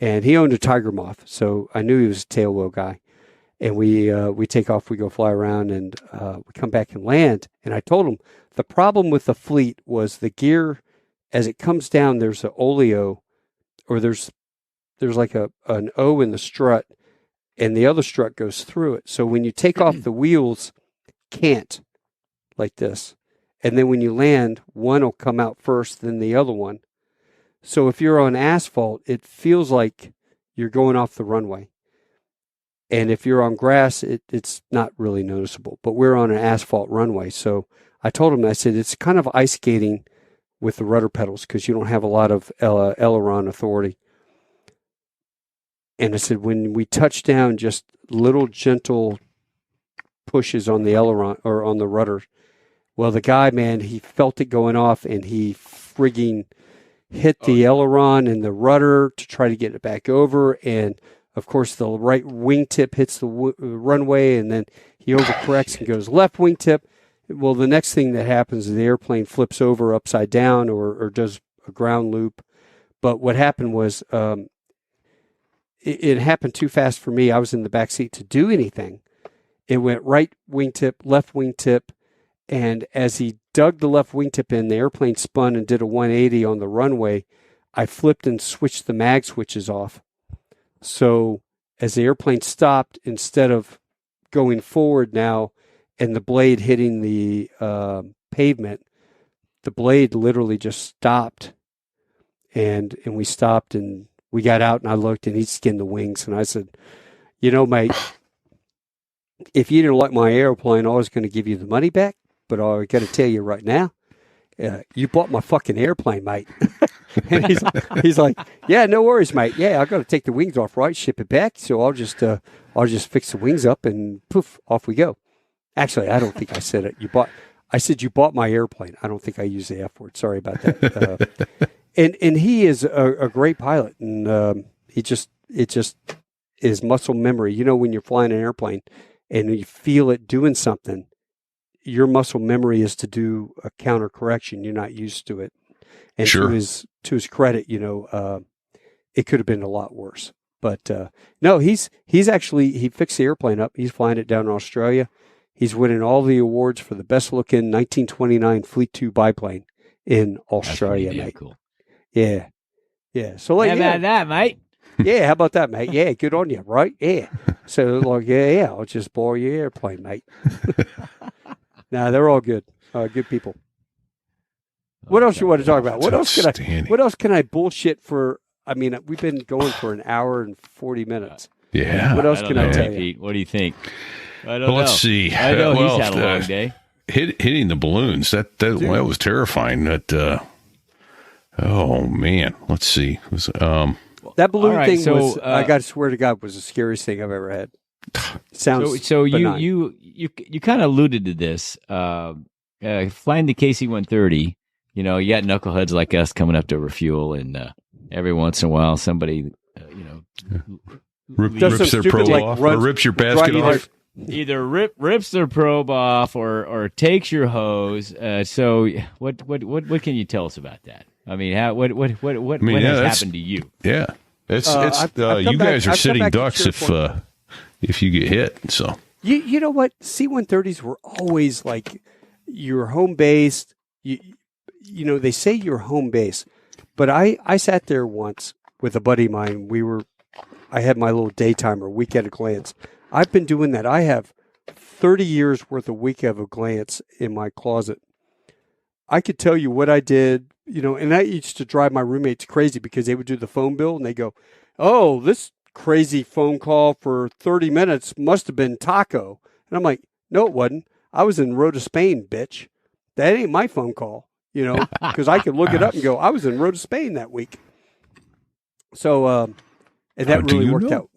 And he owned a Tiger Moth, so I knew he was a tail wheel guy. And we take off, we go fly around, and we come back and land. And I told him the problem with the fleet was the gear, as it comes down, there's an oleo, or there's like an O in the strut, and the other strut goes through it. So when you take off, the wheels can't, like this. And then when you land, one will come out first, then the other one. So if you're on asphalt, it feels like you're going off the runway. And if you're on grass, it's not really noticeable. But we're on an asphalt runway. So I told him, I said, it's kind of ice skating with the rudder pedals because you don't have a lot of aileron authority. And I said, when we touch down, just little gentle pushes on the aileron or on the rudder. Well, the guy, man, he felt it going off, and he frigging hit the aileron and the rudder to try to get it back over. And of course, the right wingtip hits the runway, and then he overcorrects and goes left wingtip. Well, the next thing that happens is the airplane flips over upside down or does a ground loop. But what happened was it happened too fast for me. I was in the back seat to do anything. It went right wingtip, left wingtip, and as he dug the left wingtip in, the airplane spun and did a 180 on the runway. I flipped and switched the mag switches off. So as the airplane stopped, instead of going forward now and the blade hitting the pavement, the blade literally just stopped. And we stopped, and we got out, and I looked, and he skinned the wings. And I said, you know, mate, if you didn't like my airplane, I was going to give you the money back. But I got to tell you right now, you bought my fucking airplane, mate. And he's like, yeah, no worries, mate. Yeah, I got to take the wings off, right? Ship it back. So I'll just fix the wings up, and poof, off we go. Actually, I don't think I said it. I said you bought my airplane. I don't think I used the F word. Sorry about that. And he is a great pilot, and it just is muscle memory. You know, when you're flying an airplane and you feel it doing something, your muscle memory is to do a counter correction. You're not used to it. And sure. to his credit, you know, it could have been a lot worse. But no, he fixed the airplane up. He's flying it down in Australia. He's winning all the awards for the best looking 1929 Fleet 2 biplane in Australia, mate. Cool. Yeah. Yeah. So like, how about that, mate? Yeah, how about that, mate? Yeah, good on you, right? Yeah. So like, yeah, I'll just borrow your airplane, mate. Nah, they're all good. Good people. What else you want to talk about? What else can I? Outstanding. What else can I bullshit for? I mean, we've been going for an hour and 40 minutes. Yeah. What else don't can I know, tell you? Pete, what do you think? I don't Well, know. let's see. I know Well, he's had a long day. Hitting the balloons. That was terrifying. Oh man. Let's see. It was, That balloon All right, thing so, was, I got to swear to God, was the scariest thing I've ever had. Sounds So benign. you kind of alluded to this. Flying the KC-130, you got knuckleheads like us coming up to refuel, and every once in a while somebody, Does some rips their stupid, probe like, off, or runs- rips your basket drive- off. either rips their probe off or takes your hose. So what can you tell us about that? I mean, what has happened to you? Yeah, it's I've come you back- guys are I've come sitting back to ducks Cherokee. if you get hit. So You know what? C-130s were always like your home base. They say you're home base, but I sat there once with a buddy of mine. I had my little daytimer, week at a glance. I've been doing that. I have 30 years worth of week at a glance in my closet. I could tell you what I did, and that used to drive my roommates crazy because they would do the phone bill and they go, "Oh, this crazy phone call for 30 minutes must have been Taco." And I'm like, "No, it wasn't. I was in Rota, Spain, bitch. That ain't my phone call," because I could look it up and go, "I was in Rota, Spain that week." So, and that How do really you worked know? out.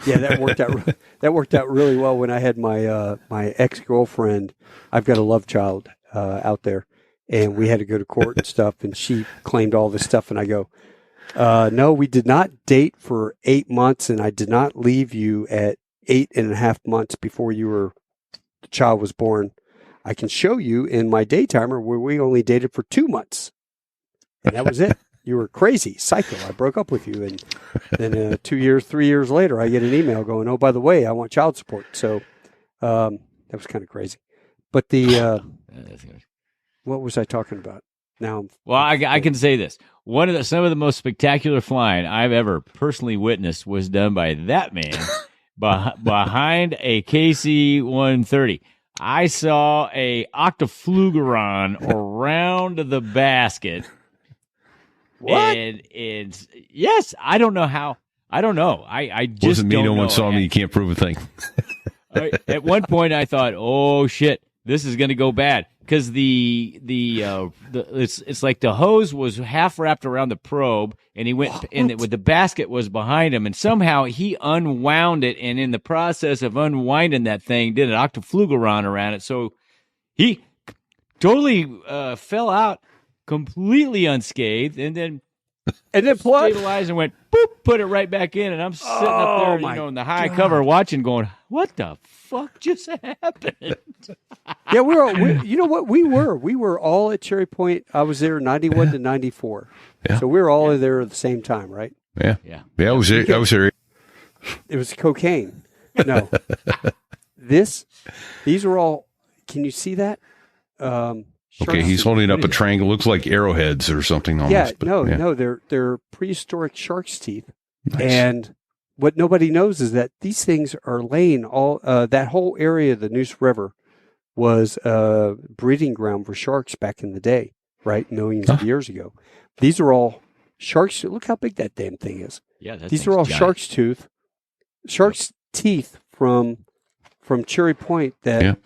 Yeah, that worked out. That worked out really well when I had my my ex-girlfriend. I've got a love child out there, and we had to go to court and stuff. And she claimed all this stuff, and I go, "No, we did not date for 8 months, and I did not leave you at 8.5 months before the child was born. I can show you in my daytimer where we only dated for 2 months, and that was it." You were crazy, psycho. I broke up with you. And then 2 years, 3 years later, I get an email going, "Oh, by the way, I want child support." So that was kind of crazy. But what was I talking about? Now, I can say this. Some of the most spectacular flying I've ever personally witnessed was done by that man behind a KC-130. I saw a octaflugeron around the basket. What? And it's yes, I don't know how. I don't know. I just wasn't me. don't No know. one saw me. You can't prove a thing. At one point, I thought, "Oh shit, this is going to go bad," because it's like the hose was half wrapped around the probe, and he went and with the basket was behind him, and somehow he unwound it, and in the process of unwinding that thing, did an octaflugeron around it, so he totally fell out completely unscathed, and then plunged. stabilized and went boop, put it right back in, and I'm sitting up there, in the high cover watching, going, "What the fuck just happened?" Yeah, you know what? We were all at Cherry Point. I was there 91 to 94. Yeah. So we were all there at the same time, right? Yeah. Yeah. I was there. It was cocaine. No. These are all, can you see that? Okay, he's holding up a triangle. Looks like arrowheads or something. Almost, Yeah, but, no, they're prehistoric shark's teeth. Nice. And what nobody knows is that these things are laying all, that whole area of the Neuse River was a breeding ground for sharks back in the day, right? Millions of years ago. These are all sharks. Look how big that damn thing is. Yeah, These are all shark's teeth from Cherry Point that,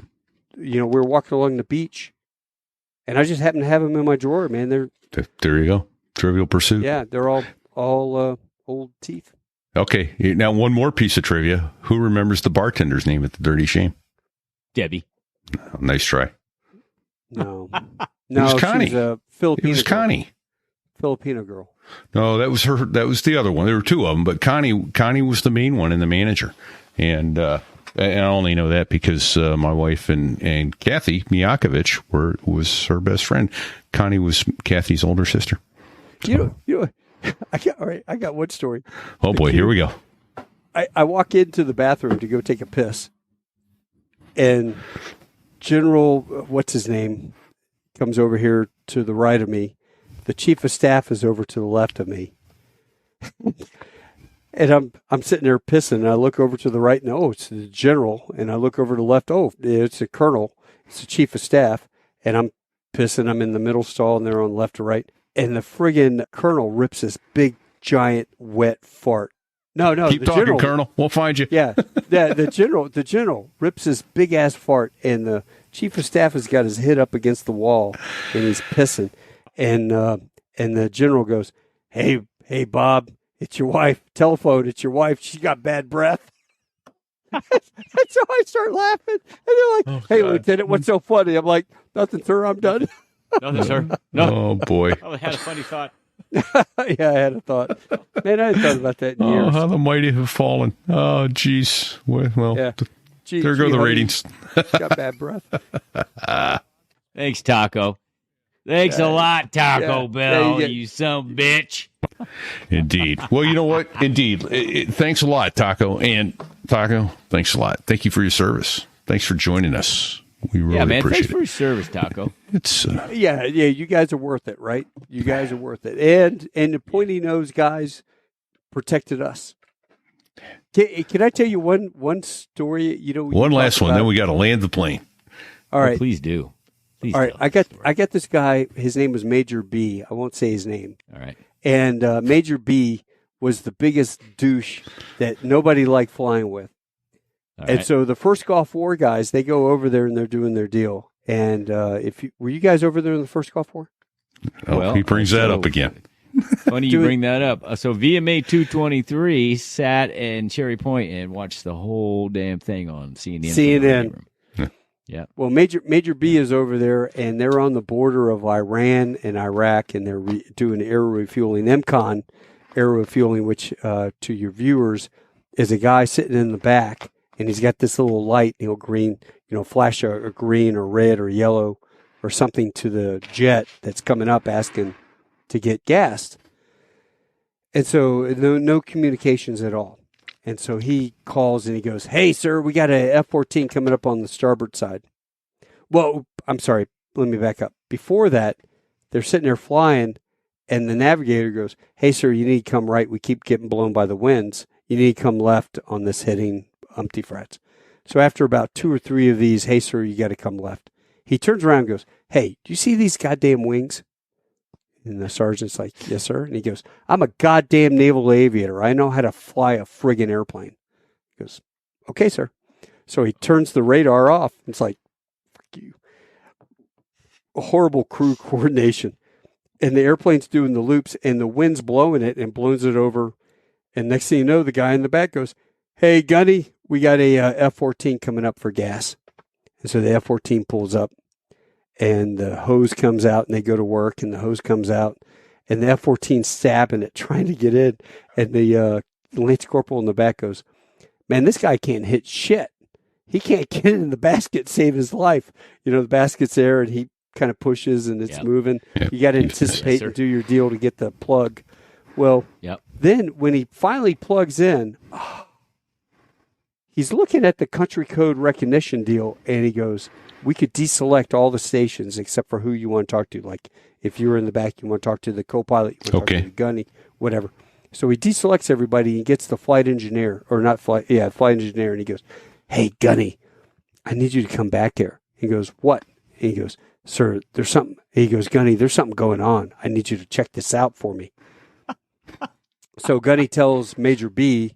we were walking along the beach. And I just happen to have them in my drawer, man. there you go. Trivial Pursuit. Yeah, they're all old teeth. Okay, now one more piece of trivia. Who remembers the bartender's name at the Dirty Shame? Debbie. Oh, nice try. No, was Connie. She was a Filipino. It was girl. Connie. Filipino girl. No, that was her. That was the other one. There were two of them, but Connie was the main one and the manager. And I only know that because my wife and Kathy Miakovich was her best friend. Connie was Kathy's older sister. You know, I got one story. Oh boy, here we go. I walk into the bathroom to go take a piss, and General, what's his name, comes over here to the right of me. The chief of staff is over to the left of me. And I'm sitting there pissing, and I look over to the right, and it's the general. And I look over to the left, it's the colonel, it's the chief of staff. And I'm pissing. I'm in the middle stall, and they're on left or right. And the friggin' colonel rips this big, giant, wet fart. No, Keep the talking, general, Colonel. We'll find you. Yeah, the general rips this big ass fart, and the chief of staff has got his head up against the wall, and he's pissing, and the general goes, "Hey, Bob, it's your wife. Telephone, it's your wife. She's got bad breath." And so I start laughing, and they're like, "Hey, God. Lieutenant, what's so funny?" I'm like, "Nothing, sir. I'm done." Nothing, sir. No. Oh, boy. I had a funny thought. Yeah, I had a thought. Man, I hadn't thought about that in Oh, years. how the mighty have fallen. Oh, geez. Well, Yeah. Gee, there go the honey, ratings. got bad breath. Thanks, Taco. Thanks a lot, Taco yeah. Bell, Yeah, you son of a bitch. Indeed. Well, you know what? Indeed. Thanks a lot, Taco. And Taco, thanks a lot. Thank you for your service. Thanks for joining us. We really Yeah, man. appreciate Thanks for your service, Taco. It's Yeah, you guys are worth it, right? You guys are worth it. And the pointy nose guys protected us. Can I tell you one story? one last one. Then we got to land the plane. All right. Please do. Please All right. tell I the got story. this guy. His name was Major B. I won't say his name. All right. And Major B was the biggest douche that nobody liked flying with. All And right. so the first Gulf War guys, they go over there and they're doing their deal. And were you guys over there in the first Gulf War? Oh, Well, he brings that so- up again. Funny you Do it- bring that up. So VMA 223 sat in Cherry Point and watched the whole damn thing on CNN. CNN. Yeah. Well, Major B is over there, and they're on the border of Iran and Iraq, and they're doing air refueling. MCON air refueling, which to your viewers is a guy sitting in the back, and he's got this little light, green, flash a green or red or yellow or something to the jet that's coming up asking to get gassed. And so no communications at all. And so he calls and he goes, "Hey, sir, we got a F-14 coming up on the starboard side." Well, I'm sorry. Let me back up. Before that, they're sitting there flying, and the navigator goes, "Hey, sir, you need to come right. We keep getting blown by the winds. You need to come left on this heading umpty frats." So after about 2 or 3 of these, "Hey, sir, you got to come left." He turns around and goes, "Hey, do you see these goddamn wings?" And the sergeant's like, "Yes, sir." And he goes, "I'm a goddamn naval aviator. I know how to fly a friggin' airplane." He goes, "Okay, sir." So he turns the radar off. It's like, fuck you. A horrible crew coordination. And the airplane's doing the loops, and the wind's blowing it and blows it over. And next thing you know, the guy in the back goes, "Hey, Gunny, we got a F-14 coming up for gas." And so the F-14 pulls up. And the hose comes out, and they go to work, and the hose comes out, and the F-14 stabbing it, trying to get in. And the Lance Corporal in the back goes, "Man, this guy can't hit shit. He can't get in the basket, save his life." The basket's there, and he kind of pushes, and it's moving. Yep. You got to anticipate sir. and do your deal to get the plug. Well, Yep. then when he finally plugs in, he's looking at the country code recognition deal, and he goes, "We could deselect all the stations except for who you want to talk to. Like if you're in the back, you want to talk to the co-pilot, you want to talk to the gunny, whatever." So he deselects everybody and gets the flight engineer, flight engineer, and he goes, "Hey, Gunny, I need you to come back here." He goes, "What?" And he goes, "Sir, there's something." He goes, "Gunny, there's something going on. I need you to check this out for me." So Gunny tells Major B,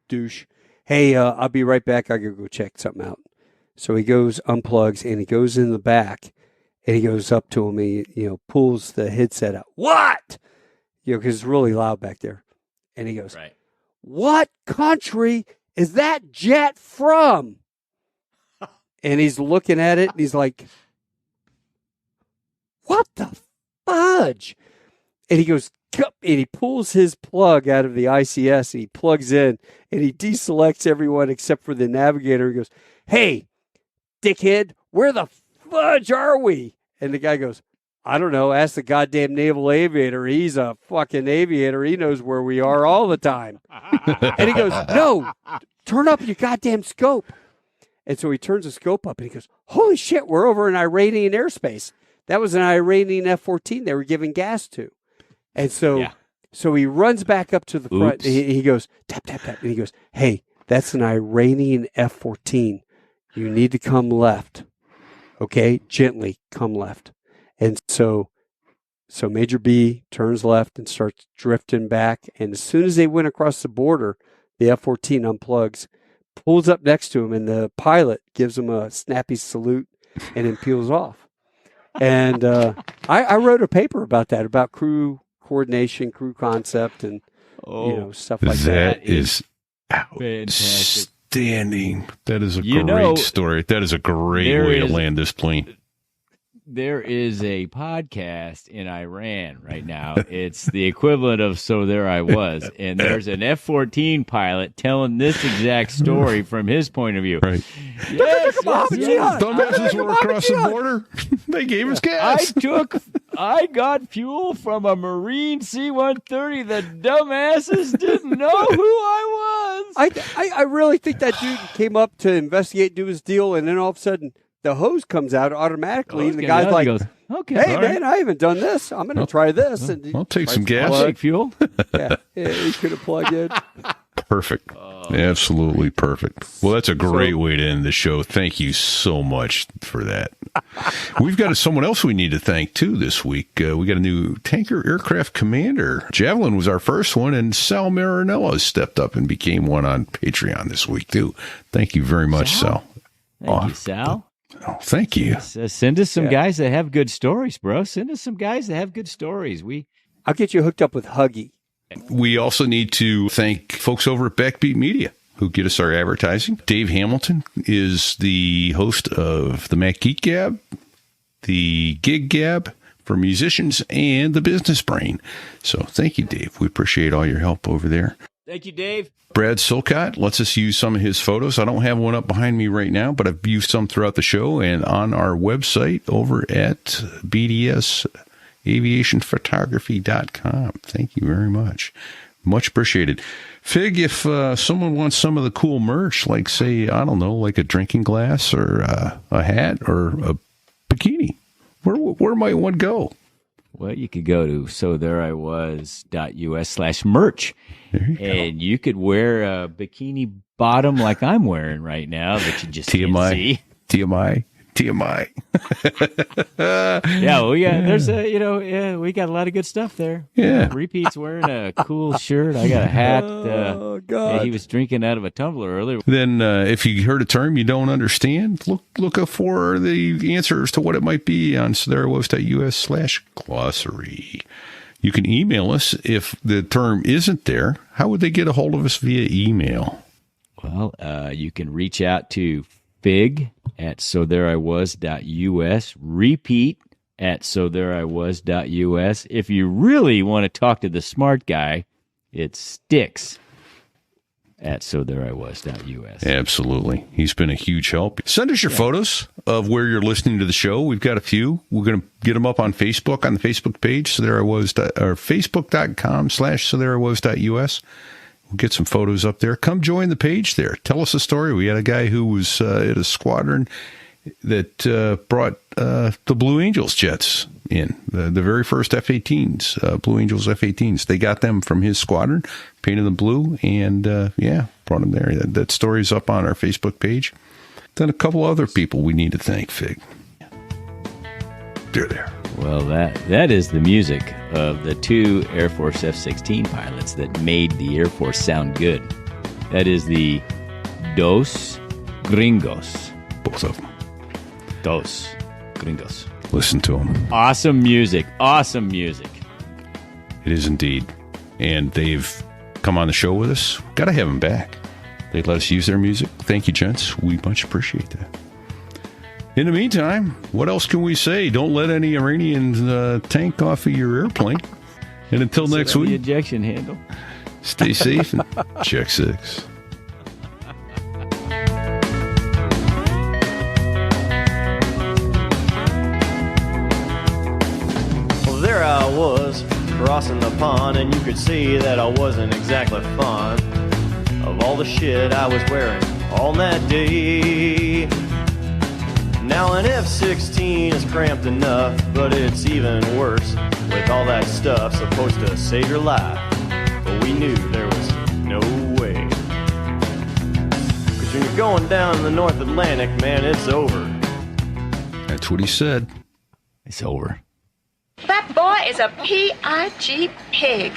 douche, "Hey, I'll be right back. I gotta go check something out." So he goes, unplugs, and he goes in the back, and he goes up to him. He, pulls the headset out. "What?" Because it's really loud back there. And he goes, Right. "What country is that jet from?" And he's looking at it, and he's like, "What the fudge?" And he goes, "Cup," and he pulls his plug out of the ICS, and he plugs in, and he deselects everyone except for the navigator. He goes, "Hey, dickhead, where the fudge are we?" And the guy goes, "I don't know. Ask the goddamn naval aviator. He's a fucking aviator. He knows where we are all the time." And he goes, "No, turn up your goddamn scope." And so he turns the scope up, and he goes, "Holy shit, we're over in Iranian airspace. That was an Iranian F-14 they were giving gas to." And so, so he runs back up to the front. He goes, tap, tap, tap. And he goes, "Hey, that's an Iranian F-14. You need to come left. Okay? Gently come left." And so Major B turns left and starts drifting back. And as soon as they went across the border, the F-14 unplugs, pulls up next to him, and the pilot gives him a snappy salute and then peels off. And I wrote a paper about that, about crew coordination, crew concept, and stuff like that. That is outstanding. That is a great story. That is a great way to land this plane. There is a podcast in Iran right now. It's the equivalent of So There I Was. And there's an F-14 pilot telling this exact story from his point of view. Right. Yes. Dumbasses were across the border. They gave us gas. I got fuel from a Marine C-130. The dumbasses didn't know who I was. I really think that dude came up to investigate, do his deal, and then all of a sudden the hose comes out automatically, and the guy's like, "Okay, hey man, I haven't done this. I'm going to try this." And I'll take some gas. I'll take fuel. Yeah, he could have plugged in. Perfect. Absolutely perfect. Well, that's a great way to end the show. Thank you so much for that. We've got someone else we need to thank, too, this week. We got a new tanker aircraft commander. Javelin was our first one, and Sal Marinello stepped up and became one on Patreon this week, too. Thank you very much, Sal. Thank you, Sal. Oh, thank you. Send us some guys that have good stories, bro. Send us some guys that have good stories. I'll get you hooked up with Huggy. We also need to thank folks over at Backbeat Media who get us our advertising. Dave Hamilton is the host of the Mac Geek Gab, the Gig Gab for musicians, and the Business Brain. So thank you, Dave. We appreciate all your help over there. Thank you, Dave. Brad Silcott lets us use some of his photos. I don't have one up behind me right now, but I've used some throughout the show and on our website over at bdsaviationphotography.com. Thank you very much. Much appreciated. Fig, if someone wants some of the cool merch, like, say, I don't know, like a drinking glass or a hat or a bikini, where might one go? Well, you could go to sothereiwas.us/merch. And you could wear a bikini bottom like I'm wearing right now that you just can't see. TMI. Yeah, we got a lot of good stuff there. Yeah. Repeat's wearing a cool shirt. I got a hat. Oh, God. He was drinking out of a tumbler earlier. Then if you heard a term you don't understand, look for the answers to what it might be on sothereiwas.us/glossary. You can email us if the term isn't there. How would they get a hold of us via email? Well, you can reach out to Fig at sothereiwas.us, repeat at sothereiwas.us. If you really want to talk to the smart guy, it's Sticks at sothereiwas.us. Absolutely. He's been a huge help. Send us your photos of where you're listening to the show. We've got a few. We're going to get them up on Facebook, on the Facebook page, facebook.com/sothereiwas.us. We'll get some photos up there. Come join the page there. Tell us a story. We had a guy who was at a squadron that brought the Blue Angels jets in, the very first F-18s, Blue Angels F-18s. They got them from his squadron, painted them blue, and brought them there. That story's up on our Facebook page. Then a couple other people we need to thank, Fig. They're there. Well, that is the music of the two Air Force F-16 pilots that made the Air Force sound good. That is the Dos Gringos. Both of them. Dos Gringos. Listen to them. Awesome music. Awesome music. It is indeed. And they've come on the show with us. Got to have them back. They let us use their music. Thank you, gents. We much appreciate that. In the meantime, what else can we say? Don't let any Iranians tank off of your airplane. And until next week, the ejection handle. Stay safe and check six. Well, there I was, crossing the pond, and you could see that I wasn't exactly fond of all the shit I was wearing on that day. Now an F-16 is cramped enough, but it's even worse with all that stuff supposed to save your life. But we knew there was no way. 'Cause when you're going down the North Atlantic, man, it's over. That's what he said. It's over. That boy is a P-I-G pig.